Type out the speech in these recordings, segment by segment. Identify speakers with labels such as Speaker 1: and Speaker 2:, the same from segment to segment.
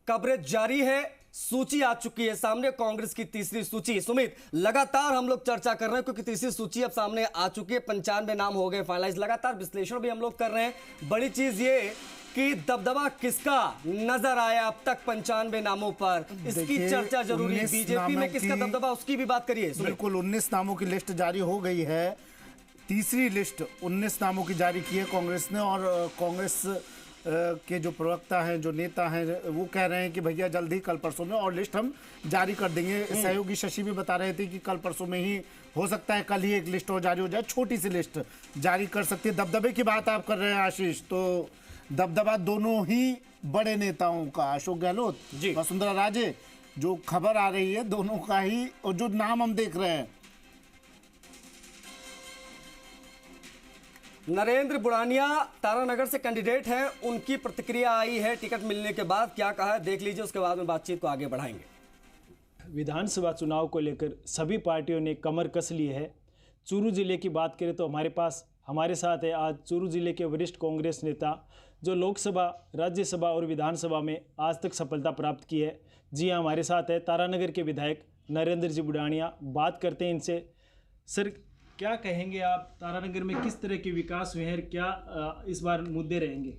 Speaker 1: Coverage जारी है। सूची आ चुकी है सामने, कांग्रेस की तीसरी सूची। सुमित, लगातार हम लोग चर्चा कर रहे हैं क्योंकि तीसरी सूची अब सामने आ चुकी है। 95 नाम हो गए फाइनलाइज। लगातार विश्लेषण भी हम लोग कर रहे हैं। बड़ी चीज ये कि दबदबा किसका नजर आया अब तक 95 नामों पर, इसकी चर्चा जरूरी है। बीजेपी में किसका दबदबा, उसकी भी बात करिए।
Speaker 2: बिल्कुल, 19 नामों की लिस्ट जारी हो गई है। तीसरी लिस्ट 19 नामों की जारी की है कांग्रेस ने, और कांग्रेस के जो प्रवक्ता हैं, जो नेता हैं, वो कह रहे हैं कि भैया जल्द ही कल परसों में और लिस्ट हम जारी कर देंगे। सहयोगी शशि भी बता रहे थे कि कल परसों में ही हो सकता है, कल ही एक लिस्ट और जारी हो जाए, छोटी सी लिस्ट जारी कर सकती है। दबदबे की बात आप कर रहे हैं आशीष, तो दबदबा दोनों ही बड़े नेताओं का, अशोक गहलोत, वसुंधरा राजे, जो खबर आ रही है दोनों का ही, और जो नाम हम देख रहे हैं।
Speaker 1: नरेंद्र बुढ़ानिया तारानगर से कैंडिडेट हैं, उनकी प्रतिक्रिया आई है टिकट मिलने के बाद। क्या कहा है देख लीजिए, उसके बाद में बातचीत को आगे बढ़ाएंगे।
Speaker 3: विधानसभा चुनाव को लेकर सभी पार्टियों ने कमर कस ली है। चूरू जिले की बात करें तो हमारे साथ है आज चूरू जिले के वरिष्ठ कांग्रेस नेता, जो लोकसभा, राज्यसभा और विधानसभा में आज तक सफलता प्राप्त की है। जी हाँ, हमारे साथ है तारानगर के विधायक नरेंद्र जी बुढ़ानिया। बात करते हैं इनसे। सर, क्या कहेंगे आप, तारानगर में किस तरह के विकास हुए हैं, क्या इस बार मुद्दे रहेंगे?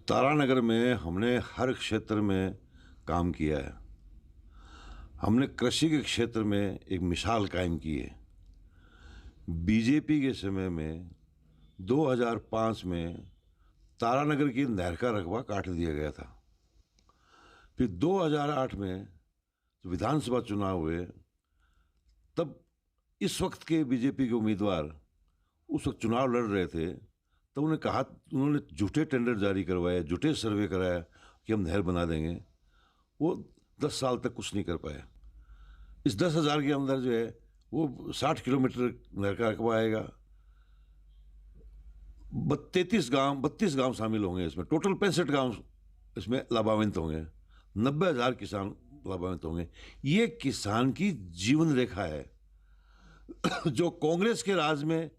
Speaker 4: तारानगर में हमने हर क्षेत्र में काम किया है। हमने कृषि के क्षेत्र में एक मिसाल कायम की है। बीजेपी के समय में 2005 में तारानगर की नहर का रकबा काट दिया गया था। फिर 2008 में विधानसभा चुनाव हुए, तब इस वक्त के बीजेपी के उम्मीदवार उस वक्त चुनाव लड़ रहे थे, तो उन्होंने झूठे टेंडर जारी करवाए, झूठे सर्वे कराया कि हम नहर बना देंगे। वो 10 साल तक कुछ नहीं कर पाए। इस 10,000 के अंदर जो है वो 60 किलोमीटर नहर का रकबा आएगा। 32 गांव शामिल होंगे इसमें। टोटल 65 गांव इसमें लाभान्वित होंगे। 90,000 किसान लाभान्वित होंगे। ये किसान की जीवन रेखा है। जो कांग्रेस के राज में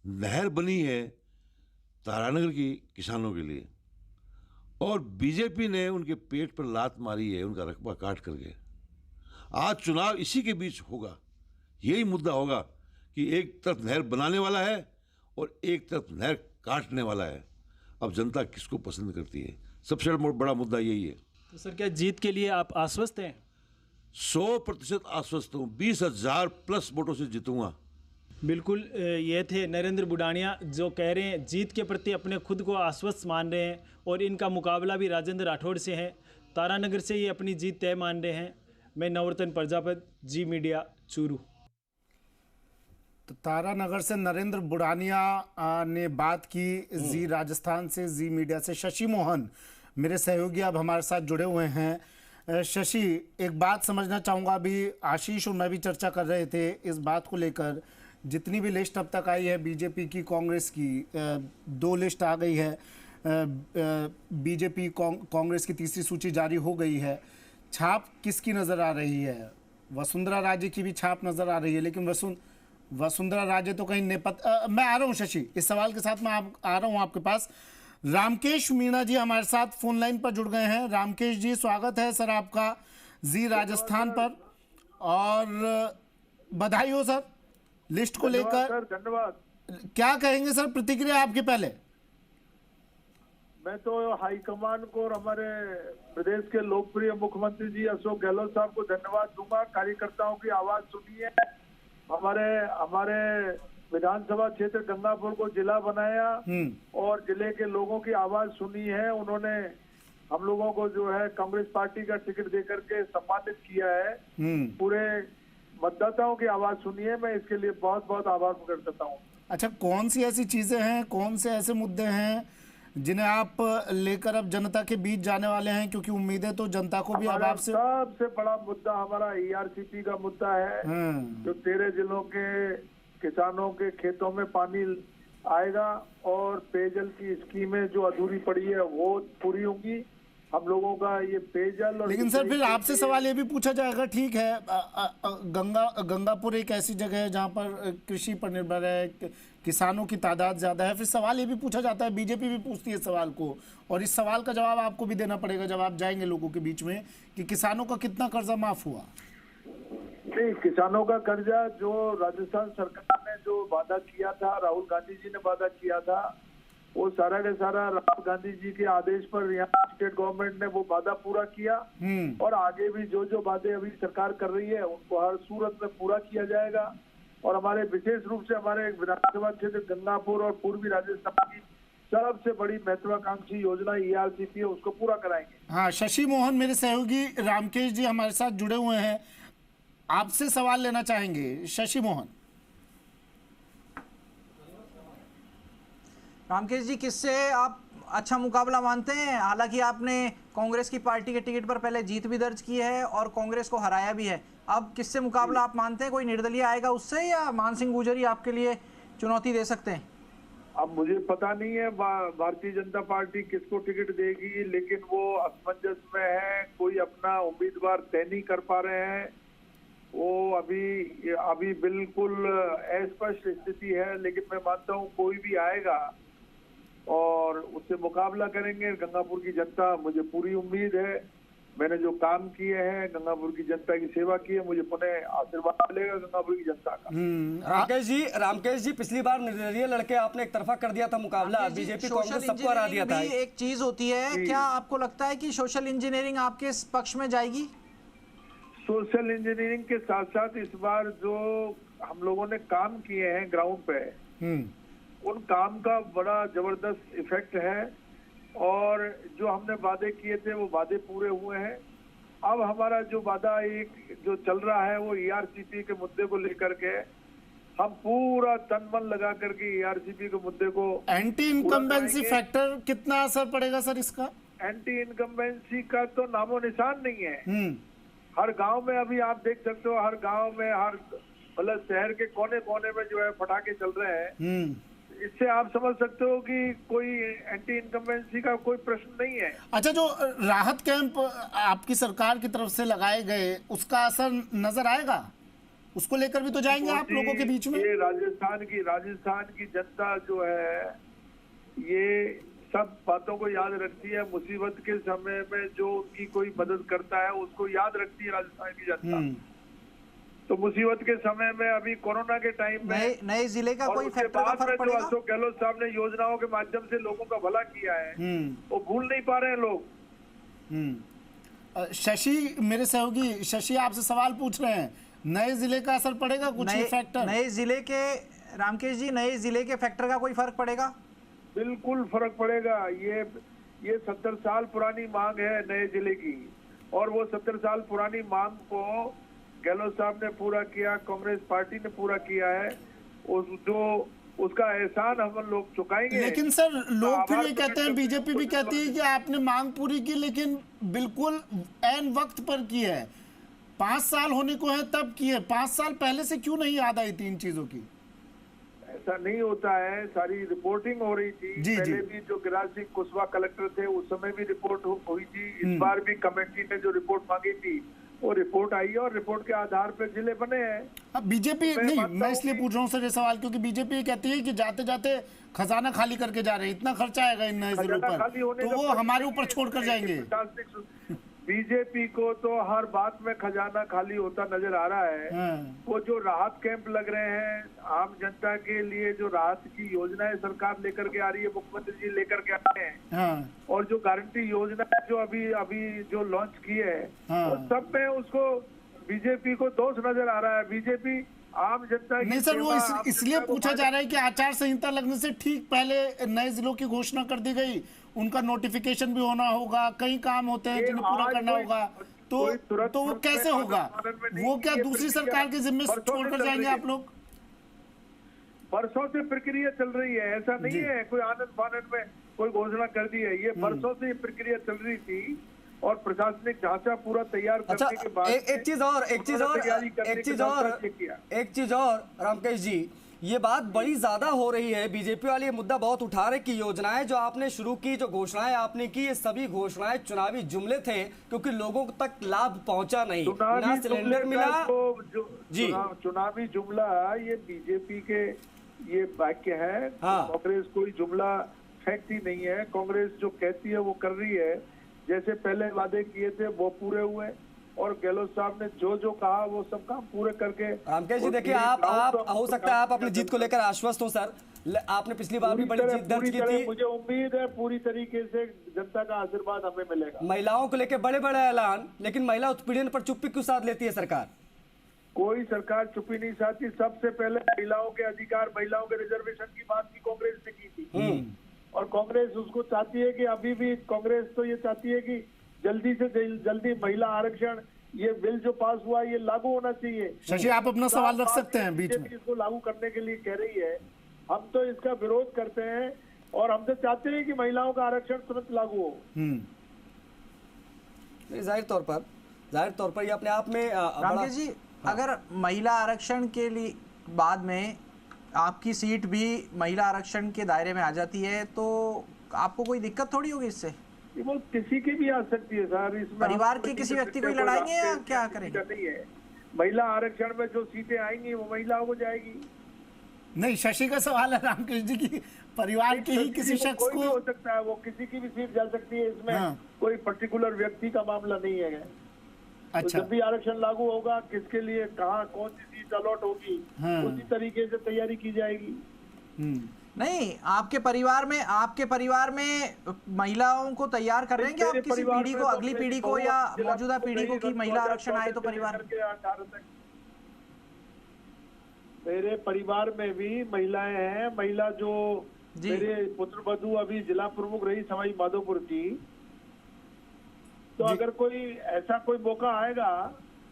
Speaker 4: नहर बनी है तारानगर की किसानों के लिए, और बीजेपी ने उनके पेट पर लात मारी है उनका रकबा काट करके। आज चुनाव इसी के बीच होगा। यही मुद्दा होगा कि एक तरफ नहर बनाने वाला है और एक तरफ नहर काटने वाला है। अब जनता किसको पसंद करती है, सबसे बड़ा मुद्दा यही है।
Speaker 3: तो सर, क्या जीत के लिए आप आश्वस्त हैं?
Speaker 4: 100% आश्वस्त हूँ। 20,000 प्लस वोटों से जीतूंगा।
Speaker 3: बिल्कुल, ये थे नरेंद्र बुढ़ानिया, जो कह रहे हैं जीत के प्रति अपने खुद को आश्वस्त मान रहे हैं, और इनका मुकाबला भी राजेंद्र राठौड़ से है। तारानगर से ये अपनी जीत तय मान रहे हैं। मैं नवरत्न प्रजापत, जी मीडिया, चूरू।
Speaker 2: तो तारानगर से नरेंद्र बुढ़ानिया ने बात की जी राजस्थान से, जी मीडिया से। शशि मोहन मेरे सहयोगी अब हमारे साथ जुड़े हुए हैं। शशि, एक बात समझना चाहूँगा, अभी आशीष और मैं भी चर्चा कर रहे थे इस बात को लेकर। जितनी भी लिस्ट अब तक आई है बीजेपी की, कांग्रेस की, 2 लिस्ट आ गई है। बीजेपी कांग्रेस की तीसरी सूची जारी हो गई है। छाप किसकी नज़र आ रही है? वसुंधरा राजे की भी छाप नज़र आ रही है, लेकिन वसुंधरा राजे तो कहीं मैं आ रहा हूँ शशि, इस सवाल के साथ मैं आ रहा हूँ आपके पास। रामकेश मीणा जी हमारे साथ फोन लाइन पर जुड़ गए हैं। रामकेश जी, स्वागत है सर आपका जी राजस्थान पर, और बधाई हो सर लिस्ट को लेकर।
Speaker 5: धन्यवाद।
Speaker 2: क्या कहेंगे सर, प्रतिक्रिया आपकी पहले?
Speaker 5: मैं तो हाईकमान को और हमारे प्रदेश के लोकप्रिय मुख्यमंत्री जी अशोक गहलोत साहब को धन्यवाद दूंगा। कार्यकर्ताओं की आवाज सुनी है। हमारे विधानसभा क्षेत्र गंगापुर को जिला बनाया और जिले के लोगों की आवाज सुनी है। उन्होंने हम लोगों को जो है कांग्रेस पार्टी का टिकट देकर के सम्मानित किया है। पूरे मतदाताओं की आवाज सुनी है। मैं इसके लिए बहुत बहुत आभार प्रकट करता हूँ।
Speaker 2: अच्छा, कौन सी ऐसी चीजें हैं, कौन से ऐसे मुद्दे हैं जिन्हें आप लेकर अब जनता के बीच जाने वाले हैं? क्योंकि उम्मीदें तो जनता को भी अब आपसे।
Speaker 5: सबसे बड़ा मुद्दा हमारा ERCP का मुद्दा है। जो 13 जिलों के किसानों के खेतों में पानी आएगा और पेयजल की स्कीमें जो अधूरी पड़ी है वो पूरी होंगी। हम लोगों का ये पेयजल और,
Speaker 2: लेकिन सर फिर आपसे सवाल ये भी पूछा जाएगा, ठीक है गंगापुर एक ऐसी जगह है जहाँ पर कृषि पर निर्भर है, किसानों की तादाद ज्यादा है। फिर सवाल ये भी पूछा जाता है, बीजेपी भी पूछती है सवाल को, और इस सवाल का जवाब आपको भी देना पड़ेगा जब आप जाएंगे लोगों के बीच में, कि किसानों का कितना कर्जा माफ हुआ।
Speaker 5: नहीं, किसानों का कर्जा जो राजस्थान सरकार ने जो वादा किया था, राहुल गांधी जी ने वादा किया था, वो सारा का सारा राहुल गांधी जी के आदेश पर यहाँ स्टेट गवर्नमेंट ने वो वादा पूरा किया। और आगे भी जो जो वादे अभी सरकार कर रही है उनको हर सूरत में पूरा किया जाएगा। और हमारे विशेष रूप से हमारे विधानसभा क्षेत्र गंगापुर और पूर्वी राजस्थान की सबसे बड़ी महत्वाकांक्षी योजना ERCP है, उसको पूरा कराएंगे।
Speaker 2: हाँ, शशि मोहन मेरे सहयोगी रामकेश जी हमारे साथ जुड़े हुए हैं, आपसे सवाल लेना चाहेंगे। शशि मोहन।
Speaker 6: रामकेश जी, किससे आप अच्छा मुकाबला मानते हैं? हालांकि आपने कांग्रेस की पार्टी के टिकट पर पहले जीत भी दर्ज की है और कांग्रेस को हराया भी है, अब किससे मुकाबला आप मानते हैं? कोई निर्दलीय आएगा उससे, या मान सिंह गुर्जर आपके लिए चुनौती दे सकते हैं?
Speaker 5: अब मुझे पता नहीं है भारतीय जनता पार्टी किसको टिकट देगी, लेकिन वो असमंजस में है, कोई अपना उम्मीदवार तय नहीं कर पा रहे हैं। वो अभी बिल्कुल अस्पष्ट स्थिति है, लेकिन मैं मानता हूँ कोई भी आएगा और उससे मुकाबला करेंगे। गंगापुर की जनता, मुझे पूरी उम्मीद है, मैंने जो काम किए हैं, गंगापुर की जनता की सेवा की है, मुझे पुनः आशीर्वाद मिलेगा गंगापुर की जनता का।
Speaker 1: रामकेश जी, पिछली बार निर्दलीय लड़के आपने एक तरफा कर दिया था मुकाबला, बीजेपी कांग्रेस सबको हरा दिया था।
Speaker 6: एक चीज होती है, क्या आपको लगता है कि सोशल इंजीनियरिंग आपके पक्ष में जाएगी?
Speaker 5: सोशल इंजीनियरिंग के साथ साथ इस बार जो हम लोगों ने काम किए हैं ग्राउंड पे, उन काम का बड़ा जबरदस्त इफेक्ट है, और जो हमने वादे किए थे वो वादे पूरे हुए हैं। अब हमारा जो वादा एक जो चल रहा है वो ERCP के मुद्दे को लेकर के हम पूरा तन मन लगा करके ERCP के मुद्दे को।
Speaker 2: एंटी इनकम्बेंसी फैक्टर कितना असर पड़ेगा सर इसका?
Speaker 5: एंटी इनकम्बेंसी का तो नामो निशान नहीं है। हर गांव में अभी आप देख सकते हो, हर गांव में, हर मतलब शहर के कोने कोने में जो है पटाखे चल रहे हैं। इससे आप समझ सकते हो कि कोई एंटी इनकम्बेंसी का कोई प्रश्न नहीं है।
Speaker 2: अच्छा, जो राहत कैंप आपकी सरकार की तरफ से लगाए गए, उसका असर नजर आएगा? उसको लेकर भी तो जाएंगे आप लोगों के बीच में?
Speaker 5: ये राजस्थान की जनता जो है ये सब बातों को याद रखती है। मुसीबत के समय में जो उनकी कोई मदद करता है उसको याद रखती है राजस्थान की जनता। तो मुसीबत के समय में, अभी कोरोना के टाइम में
Speaker 6: नए जिले का कोई फैक्टर का फर्क पड़ेगा?
Speaker 5: अशोक गहलोत साहब ने योजनाओं के माध्यम से लोगों का भला किया है, वो भूल नहीं पा रहे हैं लोग।
Speaker 2: शशि, मेरे सहयोगी शशि आपसे सवाल पूछ रहे हैं, नए जिले का असर पड़ेगा कुछ ये फैक्टर?
Speaker 6: नए जिले के, रामकेश जी, नए जिले के फैक्टर का कोई फर्क पड़ेगा?
Speaker 5: बिल्कुल फर्क पड़ेगा। ये 70 साल पुरानी मांग है नए जिले की, और वो 70 साल पुरानी मांग को गहलोत साहब ने पूरा किया, कांग्रेस पार्टी ने पूरा किया है। उसका एहसान हम लोग चुकाएंगे।
Speaker 2: लेकिन सर, लोग फिर ये कहते हैं, बीजेपी भी कहती है कि आपने मांग पूरी की, लेकिन बिल्कुल ऐन वक्त पर की है। 5 साल होने को है तब की है, 5 साल पहले से क्यों नहीं याद आई 3 चीजों की?
Speaker 5: ऐसा नहीं होता है, सारी रिपोर्टिंग हो रही थी। पहले भी जो गिरिराज सिंह कुशवाहा कलेक्टर थे उस समय भी रिपोर्ट हुई थी। इस बार भी कमेटी ने जो रिपोर्ट मांगी थी वो रिपोर्ट आई है, और रिपोर्ट के आधार पर जिले बने हैं।
Speaker 2: अब बीजेपी नहीं, मैं इसलिए पूछ रहा हूँ सर ये सवाल, क्योंकि बीजेपी ये कहती है कि जाते जाते खजाना खाली करके जा रहे हैं, इतना खर्चा आएगा इन नए जिलों पर, तो वो हमारे ऊपर छोड़ कर जाएंगे।
Speaker 5: बीजेपी को तो हर बात में खजाना खाली होता नजर आ रहा है। वो जो राहत कैंप लग रहे हैं आम जनता के लिए, जो राहत की योजनाएं सरकार लेकर के आ रही है, मुख्यमंत्री जी लेकर के आ रहे हैं, और जो गारंटी योजना जो अभी जो लॉन्च की है, वो सब में उसको बीजेपी को दोष नजर आ रहा है। बीजेपी आम जनता की
Speaker 2: नहीं सर, वो इसलिए पूछा जा रहा है कि आचार संहिता लगने से ठीक पहले नए जिलों की घोषणा कर दी गई, उनका नोटिफिकेशन भी होना होगा, कई काम होते हैं जिन्हें पूरा करना होगा, तो वो कैसे होगा? वो क्या दूसरी सरकार के जिम्मे छोड़कर जाएंगे आप लोग?
Speaker 5: बरसों से प्रक्रिया चल रही है, ऐसा नहीं है कोई आनंद फानंद में कोई घोषणा कर दी है। ये बरसों से ये प्रक्रिया चल रही थी, और प्रशासनिक ढांचा पूरा तैयार करने के बाद
Speaker 1: एक चीज और रामकेश जी, ये बात बड़ी ज्यादा हो रही है, बीजेपी वाले ये मुद्दा बहुत उठा रहे कि योजनाएं जो आपने शुरू की, जो घोषणाएं आपने की, ये सभी घोषणाएं चुनावी जुमले थे, क्योंकि लोगों तक लाभ पहुंचा नहीं, ना सिलेंडर मिला।
Speaker 5: चुनावी जुमला ये बीजेपी के ये वाक्य है।
Speaker 1: हाँ।
Speaker 5: कांग्रेस कोई जुमला फेंकती नहीं है। कांग्रेस जो कहती है वो कर रही है। जैसे पहले वादे किए थे वो पूरे हुए, और गहलोत साहब ने जो जो कहा वो सब काम पूरे करके।
Speaker 1: रामकेश जी देखिए, आप हो सकता है आप अपनी जीत को लेकर आश्वस्त हो सर। आपने पिछली बार भी बड़ी जीत दर्ज की थी।
Speaker 5: मुझे उम्मीद है पूरी तरीके से जनता का आशीर्वाद हमें मिलेगा।
Speaker 1: महिलाओं को लेकर बड़े बड़े ऐलान, लेकिन महिला उत्पीड़न पर चुप्पी क्यों साध लेती है सरकार?
Speaker 5: कोई सरकार चुप्पी नहीं साधती। सबसे पहले महिलाओं के अधिकार, महिलाओं के रिजर्वेशन की बात भी कांग्रेस ने की थी, और कांग्रेस उसको चाहती है कि अभी भी कांग्रेस तो ये चाहती है कि जल्दी से जल्दी महिला आरक्षण, ये बिल जो पास हुआ ये लागू होना चाहिए।
Speaker 2: शशि, आप अपना सवाल रख सकते हैं बीच में।
Speaker 5: इसको लागू करने के लिए कह रही है। हम तो इसका विरोध करते हैं और हम तो चाहते हैं कि महिलाओं का आरक्षण तुरंत लागू हो।
Speaker 1: जाहिर तौर पर ये अपने आप में
Speaker 6: रामकेश जी, अगर महिला आरक्षण के लिए बाद में आपकी सीट भी महिला आरक्षण के दायरे में आ जाती है तो आपको कोई दिक्कत थोड़ी होगी इससे?
Speaker 5: वो किसी की भी आ सकती है सर। इसमें
Speaker 6: परिवार के किसी व्यक्ति को लड़ाएंगे या क्या करेंगे?
Speaker 5: नहीं है। महिला आरक्षण में जो सीटें आएंगी वो महिलाओं को जाएगी।
Speaker 2: नहीं, शशि का सवाल है रामकेश जी की परिवार के ही किसी शख्स
Speaker 5: कोई भी
Speaker 2: को
Speaker 5: हो सकता है, वो किसी की भी सीट जा सकती है। इसमें
Speaker 2: हाँ।
Speaker 5: कोई पर्टिकुलर व्यक्ति का मामला नहीं है। तो
Speaker 2: अच्छा,
Speaker 5: जब भी आरक्षण लागू होगा, किसके लिए कहाँ कौन सी सीट अलॉट होगी,
Speaker 2: हाँ।
Speaker 5: उसी तरीके से तैयारी की जाएगी।
Speaker 6: नहीं, आपके परिवार में महिलाओं को तैयार कर रहे हैं कि आप किसी पीढ़ी को, अगली पीढ़ी को या मौजूदा पीढ़ी को कि महिला आरक्षण आए तो परिवार?
Speaker 5: मेरे परिवार में भी महिलाएं हैं। महिला जो मेरे पुत्र वधू अभी जिला प्रमुख रही सवाई माधोपुर की, तो अगर कोई ऐसा कोई मौका आएगा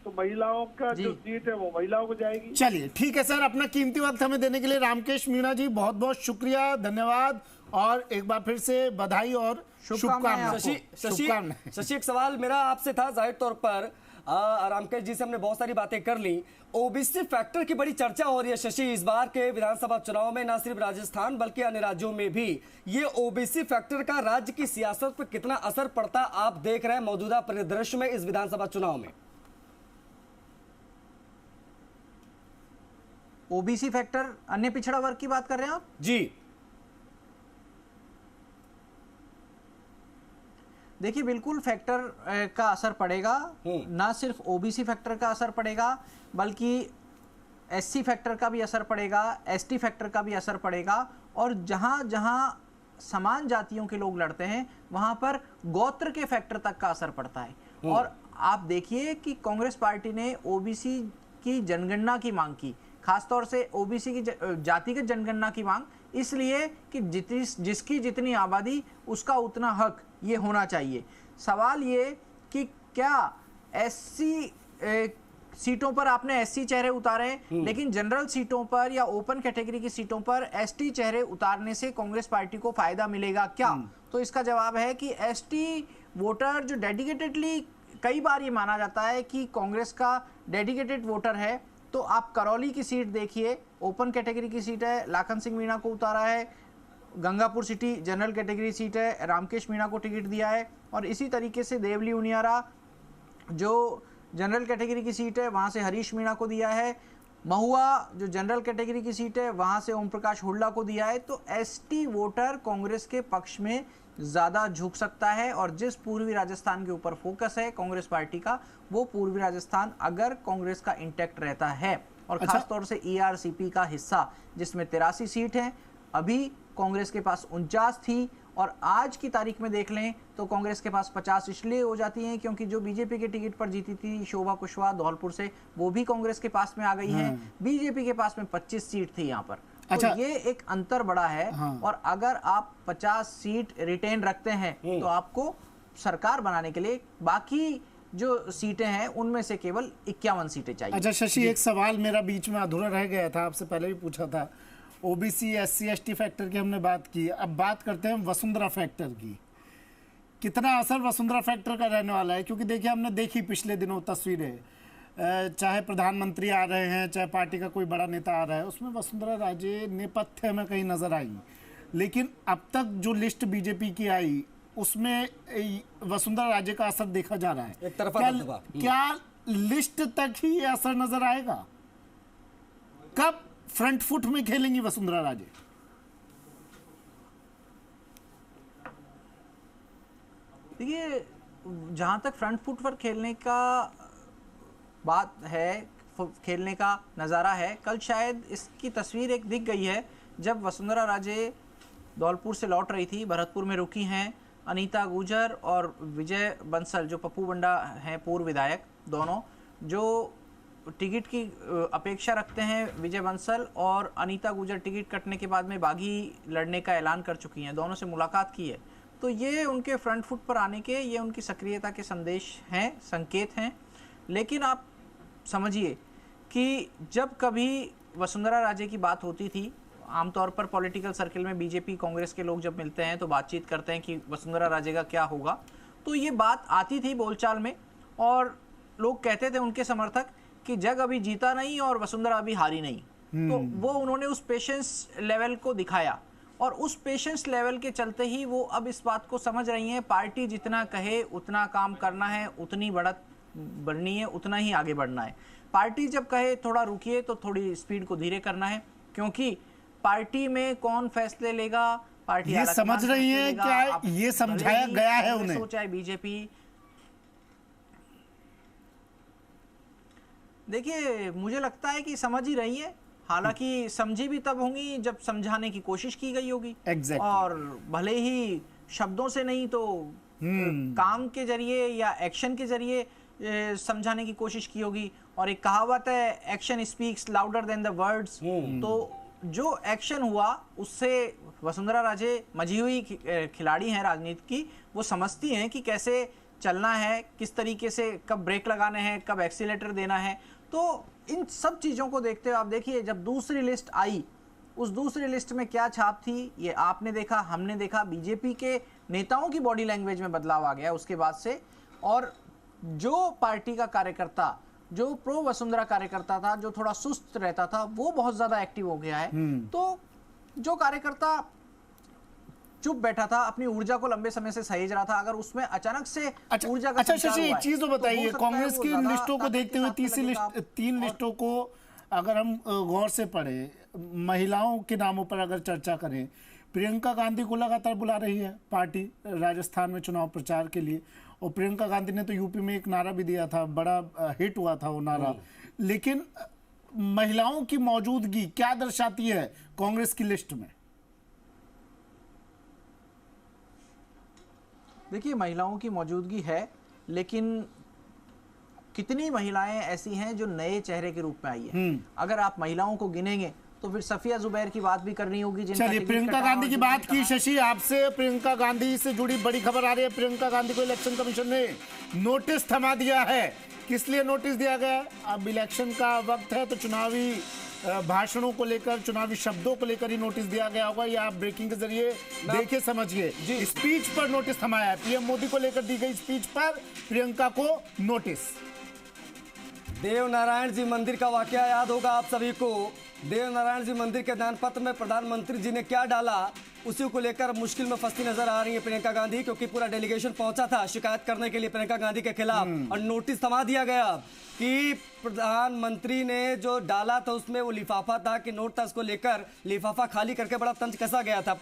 Speaker 5: तो महिलाओं का जो सीट है वो महिलाओं को जाएगी।
Speaker 2: चलिए ठीक है सर, अपना कीमती वक्त हमें देने के लिए रामकेश मीणा जी बहुत बहुत शुक्रिया, धन्यवाद, और एक बार फिर से बधाई और शुभकामनाएं।
Speaker 1: शशि, एक सवाल मेरा आपसे था। जाहिर तौर पर रामकेश जी से हमने बहुत सारी बातें कर ली। ओबीसी फैक्टर की बड़ी चर्चा हो रही है शशि, इस बार के विधानसभा चुनाव में, न सिर्फ राजस्थान बल्कि अन्य राज्यों में भी ये ओबीसी फैक्टर का राज्य की सियासत पर कितना असर पड़ता आप देख रहे हैं मौजूदा परिदृश्य में इस विधानसभा चुनाव में?
Speaker 6: ओबीसी फैक्टर, अन्य पिछड़ा वर्ग की बात कर रहे हैं आप?
Speaker 1: जी
Speaker 6: देखिए, बिल्कुल फैक्टर का असर पड़ेगा। ना सिर्फ ओबीसी फैक्टर का असर पड़ेगा बल्कि एससी फैक्टर का भी असर पड़ेगा, एसटी फैक्टर का भी असर पड़ेगा, और जहां जहां समान जातियों के लोग लड़ते हैं वहां पर गोत्र के फैक्टर तक का असर पड़ता है। और आप देखिए कि कांग्रेस पार्टी ने ओबीसी की जनगणना की मांग की, खासतौर से ओबीसी की जातिगत जनगणना की मांग, इसलिए कि जिसकी जितनी आबादी उसका उतना हक ये होना चाहिए। सवाल ये कि क्या एससी सीटों पर आपने एससी चेहरे उतारे, लेकिन जनरल सीटों पर या ओपन कैटेगरी की सीटों पर एसटी चेहरे उतारने से कांग्रेस पार्टी को फायदा मिलेगा क्या? तो इसका जवाब है कि एसटी वोटर जो डेडिकेटेडली, कई बार ये माना जाता है कि कांग्रेस का डेडिकेटेड वोटर है, तो आप करौली की सीट देखिए, ओपन कैटेगरी की सीट है, लाखन सिंह मीणा को उतारा है। Gangapur city general category seat है, रामकेश मीणा को टिकट दिया है। और इसी तरीके से देवली उनियारा जो जनरल कैटेगरी की सीट है वहां से हरीश मीणा को दिया है। महुआ जो जनरल कैटेगरी की सीट है वहां से ओम प्रकाश हुड्डा को दिया है। तो एसटी वोटर कांग्रेस के पक्ष में ज्यादा झुक सकता है, और जिस पूर्वी राजस्थान के ऊपर फोकस है कांग्रेस पार्टी का, वो पूर्वी राजस्थान अगर कांग्रेस का इंटैक्ट रहता है, और खासतौर से ईआरसीपी का हिस्सा जिसमें 83 सीट है, अभी कांग्रेस के पास 49 थी, और आज की तारीख में देख लें तो कांग्रेस के पास 50 इसलिए हो जाती हैं क्योंकि जो बीजेपी के टिकट पर जीती थी शोभा कुशवाहा धौलपुर से, वो भी कांग्रेस के पास में आ गई है। बीजेपी के पास में 25 सीट थी यहाँ पर। तो ये एक अंतर बड़ा है। और अगर आप 50 सीट रिटेन रखते हैं तो आपको सरकार बनाने के लिए बाकी जो सीटें हैं उनमें से केवल 51 सीटें चाहिए।
Speaker 2: अच्छा शशि, एक सवाल मेरा बीच में अधूरा रह गया था, आपसे पहले भी पूछा था। ओबीसी एससी एसटी फैक्टर की हमने बात की, अब बात करते हैं वसुंधरा फैक्टर की। कितना असर वसुंधरा फैक्टर का रहने वाला है? क्योंकि देखिए, हमने देखी पिछले दिनों तस्वीरें, चाहे प्रधानमंत्री आ रहे हैं, चाहे पार्टी का कोई बड़ा नेता आ रहा है, उसमें वसुंधरा राजे नेपथ्य में कहीं नजर आई। लेकिन अब तक जो लिस्ट बीजेपी की आई उसमें वसुंधरा राजे का असर देखा जा रहा है।
Speaker 1: एक तरफा
Speaker 2: क्या लिस्ट तक ही ये असर नजर आएगा? कब फ्रंट फुट में खेलेंगी वसुंधरा राजे?
Speaker 6: देखिए, जहां तक फ्रंट फुट पर खेलने का बात है, खेलने का नज़ारा है, कल शायद इसकी तस्वीर एक दिख गई है जब वसुंधरा राजे धौलपुर से लौट रही थी, भरतपुर में रुकी हैं अनीता गुजर और विजय बंसल, जो पप्पू बंडा हैं पूर्व विधायक, दोनों जो टिकट की अपेक्षा रखते हैं। विजय बंसल और अनीता गुजर टिकट कटने के बाद में बागी लड़ने का ऐलान कर चुकी हैं, दोनों से मुलाकात की है। तो ये उनके फ्रंट फुट पर आने के, ये उनकी सक्रियता के संदेश हैं, संकेत हैं। लेकिन आप समझिए कि जब कभी वसुंधरा राजे की बात होती थी, आमतौर पर पॉलिटिकल सर्कल में बीजेपी कांग्रेस के लोग जब मिलते हैं तो बातचीत करते हैं कि वसुंधरा राजे का क्या होगा, तो ये बात आती थी बोलचाल में, और लोग कहते थे उनके समर्थक कि जग अभी जीता नहीं और वसुंधरा अभी हारी नहीं। तो वो उन्होंने उस पेशेंस लेवल को दिखाया, और उस पेशेंस लेवल के चलते ही वो अब इस बात को समझ रही हैं, पार्टी जितना कहे उतना काम करना है, उतनी बढ़त बढ़नी है, उतना ही आगे बढ़ना है। पार्टी जब कहे थोड़ा रुकिए तो थोड़ी स्पीड को धीरे करना है, क्योंकि पार्टी में कौन फैसले लेगा, पार्टी
Speaker 2: ये समझ रही है क्या? ये समझाया गया है उन्हें,
Speaker 6: चाहे बीजेपी। देखिए, मुझे लगता है कि समझ ही रही है, हालांकि समझी भी तब होंगी जब समझाने की कोशिश की गई होगी।
Speaker 2: Exactly.
Speaker 6: और भले ही शब्दों से नहीं तो काम के जरिए या एक्शन के जरिए समझाने की कोशिश की होगी। और एक कहावत है, action speaks louder than the words. तो जो एक्शन हुआ उससे वसुंधरा राजे मजी हुई खिलाड़ी हैं राजनीति की, वो समझती हैं कि कैसे चलना है, किस तरीके से कब ब्रेक लगाने हैं, कब एक्सीलेटर देना है। तो इन सब चीज़ों को देखते हुए आप देखिए, जब दूसरी लिस्ट आई, उस दूसरी लिस्ट में क्या छाप थी, ये आपने देखा, हमने देखा। बीजेपी के नेताओं की बॉडी लैंग्वेज में बदलाव आ गया उसके बाद से, और जो पार्टी का कार्यकर्ता, जो प्रो वसुंधरा कार्यकर्ता था, जो थोड़ा सुस्त रहता था, वो बहुत ज्यादा एक्टिव हो गया है। तो जो कार्यकर्ता चुप बैठा था, अपनी ऊर्जा को लंबे समय से सहेज रहा था, अगर उसमें अचानक से ऊर्जा का संचार हुआ है,
Speaker 2: एक चीज तो बताइए, कांग्रेस की लिस्टों को देखते हुए तीन लिस्टों को अगर हम गौर से पढ़े, महिलाओं के नामों पर अगर चर्चा करें, प्रियंका गांधी को लगातार बुला रही है पार्टी राजस्थान में चुनाव प्रचार के लिए, और प्रियंका गांधी ने तो यूपी में एक नारा भी दिया था, बड़ा हिट हुआ था वो नारा। लेकिन महिलाओं की मौजूदगी क्या दर्शाती है कांग्रेस की लिस्ट में?
Speaker 6: देखिए, महिलाओं की मौजूदगी है, लेकिन कितनी महिलाएं ऐसी हैं जो नए चेहरे के रूप में आई है? अगर आप महिलाओं को गिनेंगे तो फिर सफिया जुबैर की बात भी करनी होगी।
Speaker 2: चलिए, प्रियंका गांधी की बात की शशि आपसे, प्रियंका गांधी से जुड़ी बड़ी खबर आ रही है। प्रियंका गांधी को इलेक्शन कमीशन ने नोटिस थमा दिया है। किस लिए नोटिस दिया गया? अब इलेक्शन का वक्त है तो चुनावी भाषणों को लेकर, चुनावी शब्दों को लेकर ही नोटिस दिया गया होगा। या आप ब्रेकिंग के जरिए देखिए, समझिए, स्पीच पर नोटिस थमाया है। पीएम मोदी को लेकर दी गई स्पीच पर प्रियंका को नोटिस।
Speaker 1: देव नारायण जी मंदिर का वाकया याद होगा आप सभी को। देव नारायण जी मंदिर के दान पत्र में प्रधानमंत्री जी ने क्या डाला, उसी को लेकर मुश्किल में फंसती नजर आ रही है प्रियंका गांधी, क्योंकि पूरा डेलीगेशन पहुंचा था शिकायत करने के लिए प्रियंका गांधी के खिलाफ, और नोटिस थमा दिया गया कि प्रधानमंत्री ने जो डाला था उसमें वो लिफाफा था कि नोट था, उसको लेकर लिफाफा खाली करके बड़ा तंज कसा गया था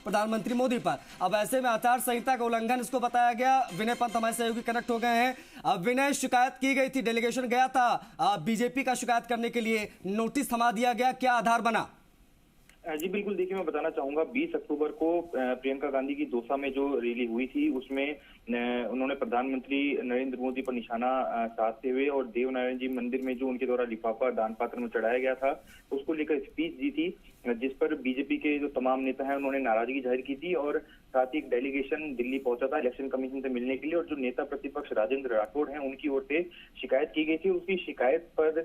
Speaker 1: प्रधानमंत्री मोदी पर। अब ऐसे में आचार संहिता का उल्लंघन इसको बताया गया। विनय पंत हमारे सहयोगी कनेक्ट हो गए हैं। अब विनय, शिकायत की गई थी, डेलीगेशन गया था बीजेपी का शिकायत करने के लिए, नोटिस थमा दिया गया, क्या आधार बना?
Speaker 7: जी बिल्कुल, देखिए मैं बताना चाहूंगा, 20 अक्टूबर को प्रियंका गांधी की दौसा में जो रैली हुई थी उसमें उन्होंने प्रधानमंत्री नरेंद्र मोदी पर निशाना साधते हुए और देव नारायण जी मंदिर में जो उनके द्वारा लिफाफा दान पात्र में चढ़ाया गया था उसको लेकर स्पीच दी थी, जिस पर बीजेपी के जो तमाम नेता हैं उन्होंने नाराजगी जाहिर की थी। और साथ ही एक डेलीगेशन दिल्ली पहुंचा था इलेक्शन कमीशन से मिलने के लिए, और जो नेता प्रतिपक्ष राजेंद्र राठौड़ हैं उनकी ओर से शिकायत की गई थी। उसकी शिकायत पर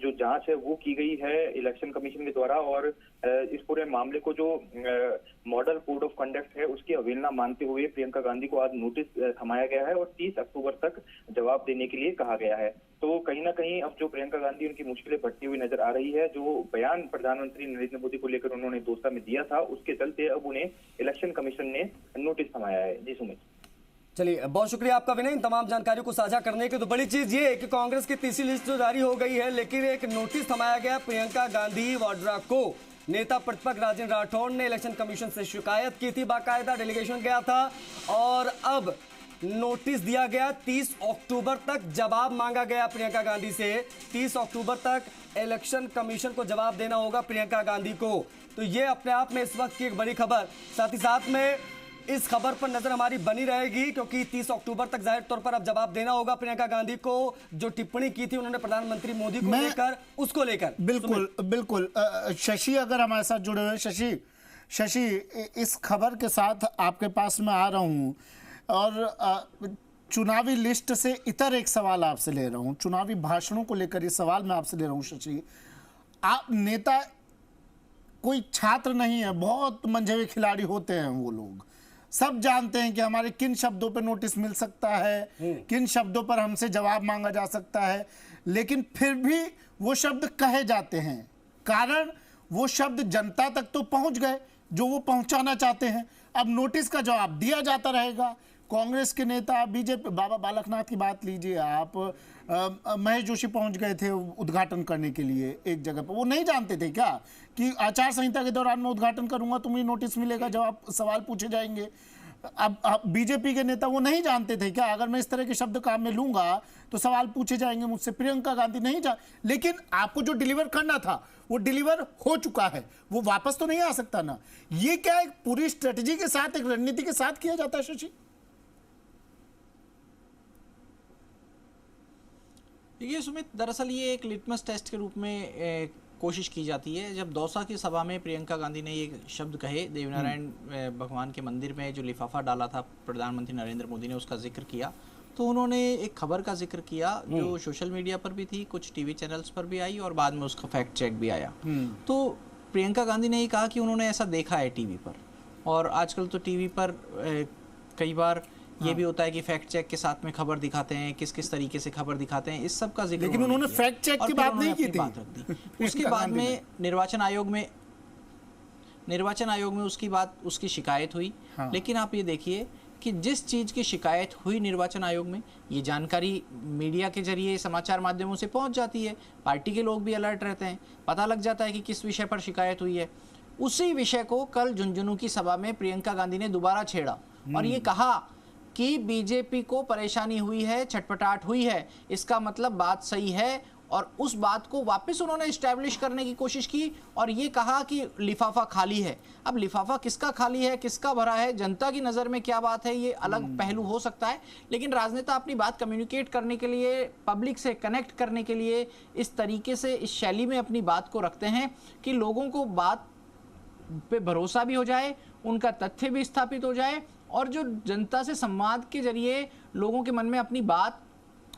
Speaker 7: जो जांच है वो की गई है इलेक्शन कमीशन के द्वारा, और इस पूरे मामले को जो मॉडल कोड ऑफ कंडक्ट है उसकी अवहेलना मानते हुए प्रियंका गांधी को आज नोटिस थमाया गया है और 30 अक्टूबर तक जवाब देने के लिए कहा गया है। तो कहीं ना कहीं अब जो प्रियंका गांधी उनकी मुश्किलें बढ़ती हुई नजर आ रही है, जो बयान प्रधानमंत्री नरेंद्र मोदी को लेकर उन्होंने दौसा में दिया था उसके चलते अब उन्हें इलेक्शन कमीशन ने नोटिस थमाया है। जी सुमित।
Speaker 1: चलिए, बहुत शुक्रिया आपका विनय, इन तमाम जानकारियों को साझा करने की। तो बड़ी चीज ये है कि कांग्रेस की तीसरी लिस्ट जो जारी हो गई है, लेकिन एक नोटिस थमाया गया प्रियंका गांधी वाड्रा को। नेता प्रतिपक्ष राजेंद्र राठौड़ ने इलेक्शन कमीशन से शिकायत की थी, बाकायदा डेलीगेशन गया था, और अब नोटिस दिया गया। 30 अक्टूबर तक जवाब मांगा गया प्रियंका गांधी से। 30 अक्टूबर तक इलेक्शन कमीशन को जवाब देना होगा प्रियंका गांधी को। तो ये अपने आप में इस वक्त की एक बड़ी खबर। साथ ही साथ में इस खबर पर नजर हमारी बनी रहेगी, क्योंकि 30 अक्टूबर तक जाहिर तौर पर अब जवाब देना होगा प्रियंका गांधी को। जो टिप्पणी की थी उन्होंने प्रधानमंत्री मोदी को लेकर, उसको लेकर।
Speaker 2: बिल्कुल बिल्कुल। शशि अगर हमारे साथ जुड़े हुए, शशि इस खबर के साथ आपके पास मैं आ रहा हूं, और चुनावी लिस्ट से इतर एक सवाल आपसे ले रहा हूं, चुनावी भाषणों को लेकर ये सवाल मैं आपसे ले रहा हूं। शशि, आप नेता कोई छात्र नहीं है, बहुत मंझे हुए खिलाड़ी होते हैं वो लोग। सब जानते हैं कि हमारे किन शब्दों पर नोटिस मिल सकता है, किन शब्दों पर हमसे जवाब मांगा जा सकता है, लेकिन फिर भी वो शब्द कहे जाते हैं। कारण वो शब्द जनता तक तो पहुंच गए जो वो पहुंचाना चाहते हैं। अब नोटिस का जवाब दिया जाता रहेगा। कांग्रेस के नेता, बीजेपी, बाबा बालकनाथ की बात लीजिए आप, महेश जोशी पहुंच गए थे उद्घाटन करने के लिए एक जगह पर। वो नहीं जानते थे क्या कि आचार संहिता के दौरान मैं उद्घाटन करूंगा, तुम्हें नोटिस मिलेगा, जवाब सवाल पूछे जाएंगे। अब बीजेपी के नेता वो नहीं जानते थे क्या, अगर मैं इस तरह के शब्द काम में लूंगा तो सवाल पूछे जाएंगे मुझसे। प्रियंका गांधी नहीं लेकिन आपको जो डिलीवर करना था वो डिलीवर हो चुका है, वो वापस तो नहीं आ सकता ना। ये क्या एक पूरी स्ट्रेटेजी के साथ, एक रणनीति के साथ किया जाता है शशि?
Speaker 6: देखिए सुमित, दरअसल ये एक लिटमस टेस्ट के रूप में कोशिश की जाती है। जब दौसा की सभा में प्रियंका गांधी ने ये शब्द कहे, देवनारायण भगवान के मंदिर में जो लिफाफा डाला था प्रधानमंत्री नरेंद्र मोदी ने, उसका जिक्र किया, तो उन्होंने एक खबर का जिक्र किया जो सोशल मीडिया पर भी थी, कुछ टीवी चैनल्स पर भी आई, और बाद में उसका फैक्ट चेक भी आया। तो प्रियंका गांधी ने ये कहा कि उन्होंने ऐसा देखा है टीवी पर, और आजकल तो टीवी पर कई बार ये भी होता है कि फैक्ट चेक के साथ में खबर दिखाते हैं, किस किस तरीके से खबर दिखाते हैं, इस सब का जिक्र।
Speaker 2: लेकिन उन्होंने फैक्ट चेक की बात नहीं की थी,
Speaker 6: बात रख दी। उसके बाद में निर्वाचन आयोग में उसकी शिकायत हुई। हाँ। लेकिन आप ये देखिए कि जिस चीज की शिकायत हुई निर्वाचन आयोग में, ये जानकारी मीडिया के जरिए, समाचार माध्यमों से पहुंच जाती है, पार्टी के लोग भी अलर्ट रहते हैं, पता लग जाता है कि किस विषय पर शिकायत हुई है। उसी विषय को कल झुंझुनू की सभा में प्रियंका गांधी ने दोबारा छेड़ा और ये कहा कि बीजेपी को परेशानी हुई है, छटपटाहट हुई है, इसका मतलब बात सही है, और उस बात को वापस उन्होंने एस्टैब्लिश करने की कोशिश की और ये कहा कि लिफाफा खाली है। अब लिफाफा किसका खाली है, किसका भरा है, जनता की नज़र में क्या बात है, ये अलग पहलू हो सकता है, लेकिन राजनेता अपनी बात कम्युनिकेट करने के लिए, पब्लिक से कनेक्ट करने के लिए इस तरीके से, इस शैली में अपनी बात को रखते हैं कि लोगों को बात पे भरोसा भी हो जाए, उनका तथ्य भी स्थापित हो जाए, और जो जनता से संवाद के जरिए लोगों के मन में अपनी बात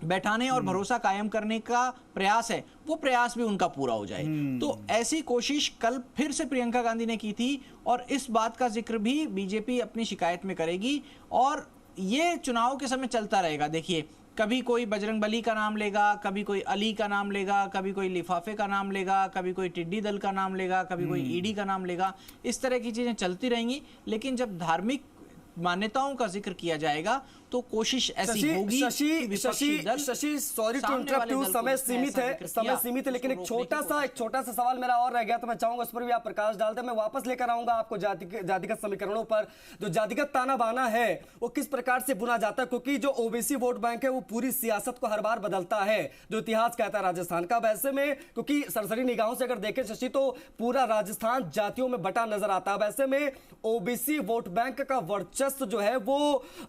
Speaker 6: बैठाने और भरोसा कायम करने का प्रयास है, वो प्रयास भी उनका पूरा हो जाए। तो ऐसी कोशिश कल फिर से प्रियंका गांधी ने की थी, और इस बात का जिक्र भी बीजेपी अपनी शिकायत में करेगी, और ये चुनाव के समय चलता रहेगा। देखिए, कभी कोई बजरंगबली का नाम लेगा, कभी कोई अली का नाम लेगा, कभी कोई लिफाफे का नाम लेगा, कभी कोई टिड्डी दल का नाम लेगा, कभी कोई ईडी का नाम लेगा। इस तरह की चीजें चलती रहेंगी, लेकिन जब धार्मिक मान्यताओं का जिक्र किया जाएगा तो कोशिश ऐसी होगी।
Speaker 1: Shashi sorry to interrupt you, समय सीमित है, लेकिन एक छोटा सा सवाल मेरा और रह गया, तो मैं चाहूंगा उस पर भी आप प्रकाश डाल दें। मैं वापस लेकर आऊंगा आपको जातिगत समीकरणों पर। जो जातिगत ताना बाना है वो किस प्रकार से बुना जाता है, क्योंकि जो ओबीसी वोट बैंक है वो पूरी सियासत को हर बार बदलता है, जो इतिहास कहता है राजस्थान का। वैसे में क्योंकि सरसरी निगाहों से अगर देखें शशि, तो पूरा राजस्थान जातियों में बटा नजर आता है। वैसे में ओबीसी वोट बैंक का वर्चस्व जो है वो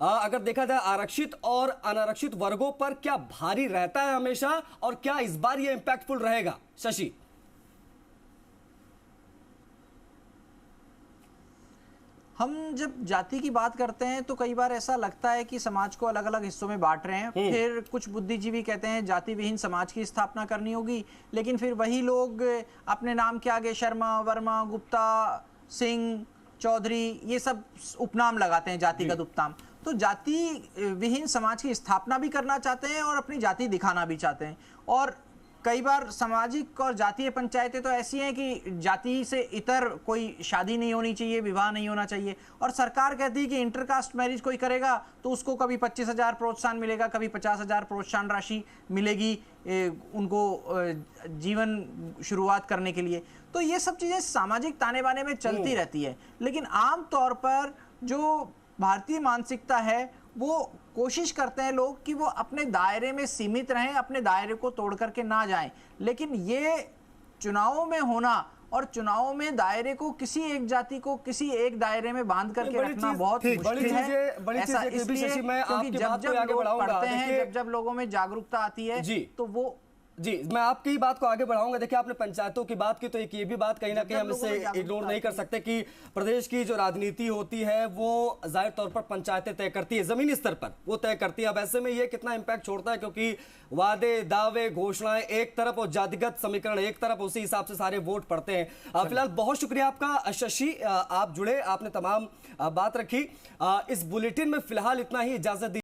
Speaker 1: अगर देखा आरक्षित और अनारक्षित वर्गों पर क्या भारी रहता है हमेशा, और क्या इस बार यह इंपैक्टफुल रहेगा शशि?
Speaker 6: हम जब जाति की बात करते हैं तो कई बार ऐसा लगता है कि समाज को अलग अलग हिस्सों में बांट रहे हैं। फिर कुछ बुद्धिजीवी कहते हैं जाति विहीन समाज की स्थापना करनी होगी, लेकिन फिर वही लोग अपने नाम के आगे शर्मा, वर्मा, गुप्ता, सिंह, चौधरी, ये सब उपनाम लगाते हैं, जातिगत उपनाम। तो जाति विहीन समाज की स्थापना भी करना चाहते हैं और अपनी जाति दिखाना भी चाहते हैं। और कई बार सामाजिक और जातीय पंचायतें तो ऐसी हैं कि जाति से इतर कोई शादी नहीं होनी चाहिए, विवाह नहीं होना चाहिए, और सरकार कहती है कि इंटरकास्ट मैरिज कोई करेगा तो उसको कभी 25,000 प्रोत्साहन मिलेगा, कभी 50,000 प्रोत्साहन राशि मिलेगी उनको जीवन शुरुआत करने के लिए। तो ये सब चीजें सामाजिक ताने बाने में चलती रहती है, लेकिन आम तौर पर जो भारतीय मानसिकता है वो कोशिश करते हैं लोग कि वो अपने दायरे में सीमित रहें, अपने दायरे को तोड़ करके ना जाएं। लेकिन ये चुनावों में होना और चुनावों में दायरे को किसी एक जाति को किसी एक दायरे में बांध करके रखना बहुत मुश्किल है। ऐसा इसलिए क्योंकि जब लोग पढ़ते हैं, जब लोगों में जागरूकता आती है तो वो
Speaker 1: जी, मैं आपकी ही बात को आगे बढ़ाऊंगा। देखिए, आपने पंचायतों की बात की, तो एक ये भी बात कहीं ना कहीं हम इससे इग्नोर नहीं कर सकते कि प्रदेश की जो राजनीति होती है वो जाहिर तौर पर पंचायतें तय करती है, जमीनी स्तर पर वो तय करती है। अब ऐसे में ये कितना इम्पैक्ट छोड़ता है, क्योंकि वादे, दावे, घोषणाएं एक तरफ और जातिगत समीकरण एक तरफ, उसी हिसाब से सारे वोट पड़ते हैं। फिलहाल बहुत शुक्रिया आपका शशि, आप जुड़े, आपने तमाम बात रखी। इस बुलेटिन में फिलहाल इतना ही, इजाजत दी।